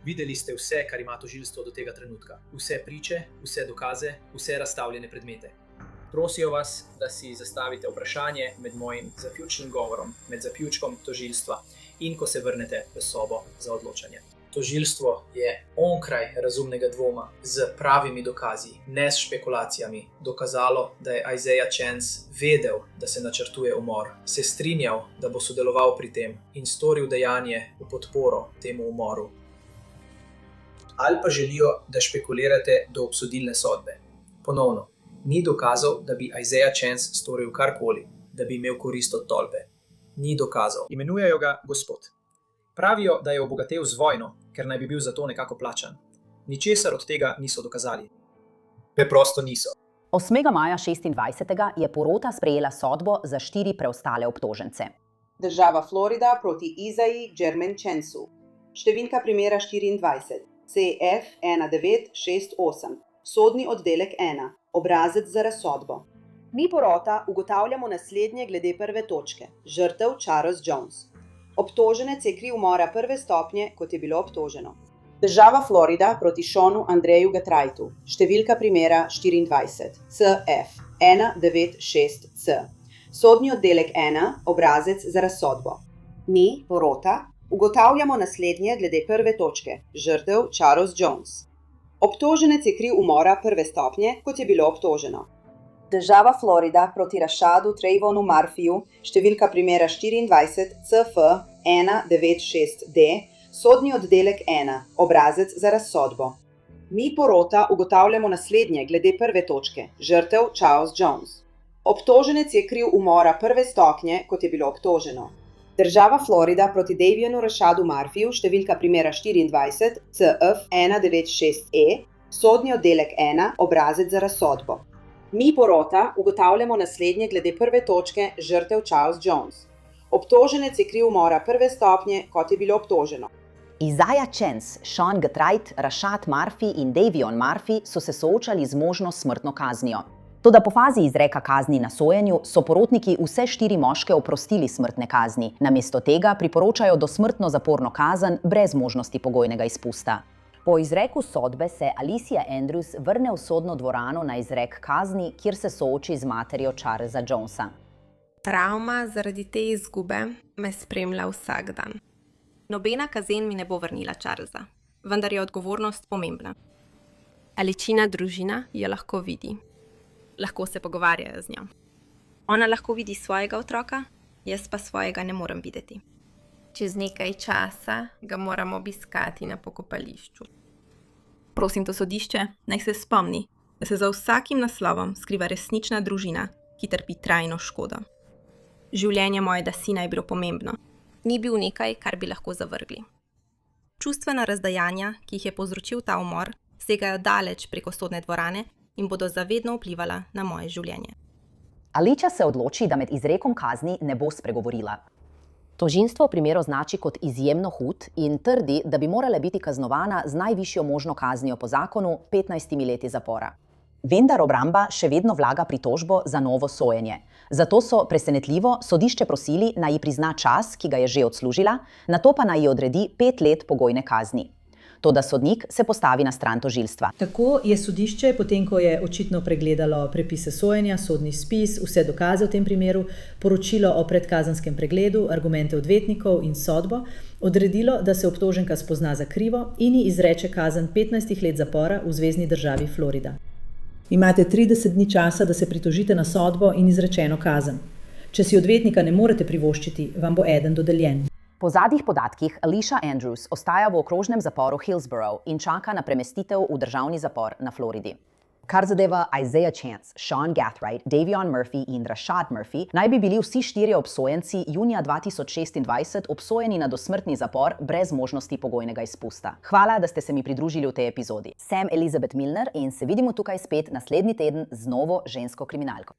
Videli ste vse, kar ima tožilstvo do tega trenutka. Vse priče, vse dokaze, vse razstavljene predmete. Prosijo vas, da si zastavite vprašanje med mojim zaključnim govorom, med zaključkom tožilstva in ko se vrnete v sobo za odločanje. Tožilstvo je onkraj razumnega dvoma z pravimi dokazi, ne s špekulacijami, dokazalo, da je Isaiah Chancea vedel, da se načrtuje umor, se strinjal, da bo sodeloval pri tem in storil dejanje v podporo temu umoru. Ali pa želijo, da špekulirate do obsodilne sodbe. Ponovno, ni dokazov, da bi Isaiah Chancea storil karkoli, da bi imel korist od tolpe. Ni dokazov. Imenujejo ga gospod. Pravijo, da je obogatel z vojno, ker naj bi bil za to nekako plačan. Ničesar od tega niso dokazali. Preprosto niso. 8. maja 26. je porota sprejela sodbo za 4 preostale obtožence. Država Florida proti Isaiah Jermaine Chanceu. Številka primera 24. CF 1968. Sodni oddelek 1. Obrazec za razsodbo. Mi porota ugotavljamo naslednje glede prve točke. Žrtev Charles Jones. Obtoženec je kriv umora prve stopnje, kot je bilo obtoženo. Država Florida proti Seanu Andreju Guthrieju. Številka primera 24. CF 196C. Sodni oddelek 1. Obrazec za razsodbo. Mi, porota, ugotavljamo naslednje glede prve točke. Žrtev Charles Jones. Obtoženec je kriv umora prve stopnje, kot je bilo obtoženo. Država Florida proti Rashadu Trayvonu Murphyju, številka primera 24 CF 196D, sodni oddelek 1, obrazec za razsodbo. Mi porota ugotavljamo naslednje glede prve točke, žrtev Charles Jones. Obtoženec je kriv umora prve stopnje, kot je bilo obtoženo. Država Florida proti Davianu Rashadu Murphyju, številka primera 24, CF 196E, sodni oddelek 1, obrazec za razsodbo. Mi porota ugotavljamo naslednje glede prve točke, žrtev Charles Jones. Obtoženec je kriv umora prve stopnje, kot je bilo obtoženo. Isaiah Chance, Sean Getreit, Rashad Murphy in Davion Murphy so se soočali z možno smrtno kaznijo. Toda po fazi izreka kazni na sojenju so porotniki vse 4 moške oprostili smrtne kazni. Namesto tega priporočajo dosmrtno zaporno kazen brez možnosti pogojnega izpusta. Po izreku sodbe se Alicia Andrews vrne v sodno dvorano na izrek kazni, kjer se sooči z materjo Charlesa Jonesa. Travma zaradi te izgube me spremlja vsak dan. Nobena kazen mi ne bo vrnila Charlesa, vendar je odgovornost pomembna. Aličina družina jo lahko vidi. Lahko se pogovarjajo z njo. Ona lahko vidi svojega otroka, jaz pa svojega ne morem videti. Čez nekaj časa ga moramo obiskati na pokopališču. Prosim to sodišče, naj se spomni, da se za vsakim naslovom skriva resnična družina, ki trpi trajno škodo. Življenje mojega sina je bilo pomembno. Ni bil nekaj, kar bi lahko zavrgli. Čustvena razdajanja, ki jih je povzročil ta umor, segajo daleč preko sodne dvorane in bodo zavedno vplivala na moje življenje. Alicia se odloči, da med izrekom kazni ne bo spregovorila. Tožinstvo primer označi kot izjemno hud in trdi, da bi morala biti kaznovana z najvišjo možno kaznijo po zakonu 15 leti zapora. Vendar obramba še vedno vlaga pritožbo za novo sojenje. Zato so presenetljivo sodišče prosili, naj ji prizna čas, ki ga je že odslužila, nato pa naj ji odredi 5 let pogojne kazni. Toda sodnik se postavi na stran tožilstva. Tako je sodišče, potem ko je očitno pregledalo prepise sojenja, sodni spis, vse dokaze v tem primeru, poročilo o predkazenskem pregledu, argumente odvetnikov in sodbo, odredilo, da se obtoženka spozna za krivo in ji izreče kazen 15 let zapora v zvezni državi Florida. Imate 30 dni časa, da se pritožite na sodbo in izrečeno kazen. Če si odvetnika ne morete privoščiti, vam bo eden dodeljen. Po zadnjih podatkih Alicia Andrews ostaja v okrožnem zaporu Hillsborough in čaka na premestitev v državni zapor na Floridi. Kar zadeva Isaiah Chance, Sean Getreit, Davion Murphy in Rashad Murphy, naj bi bili vsi 4 obsojenci junija 2026 obsojeni na dosmrtni zapor brez možnosti pogojnega izpusta. Hvala, da ste se mi pridružili v tej epizodi. Sem Elizabeth Milner in se vidimo tukaj spet naslednji teden z novo žensko kriminalko.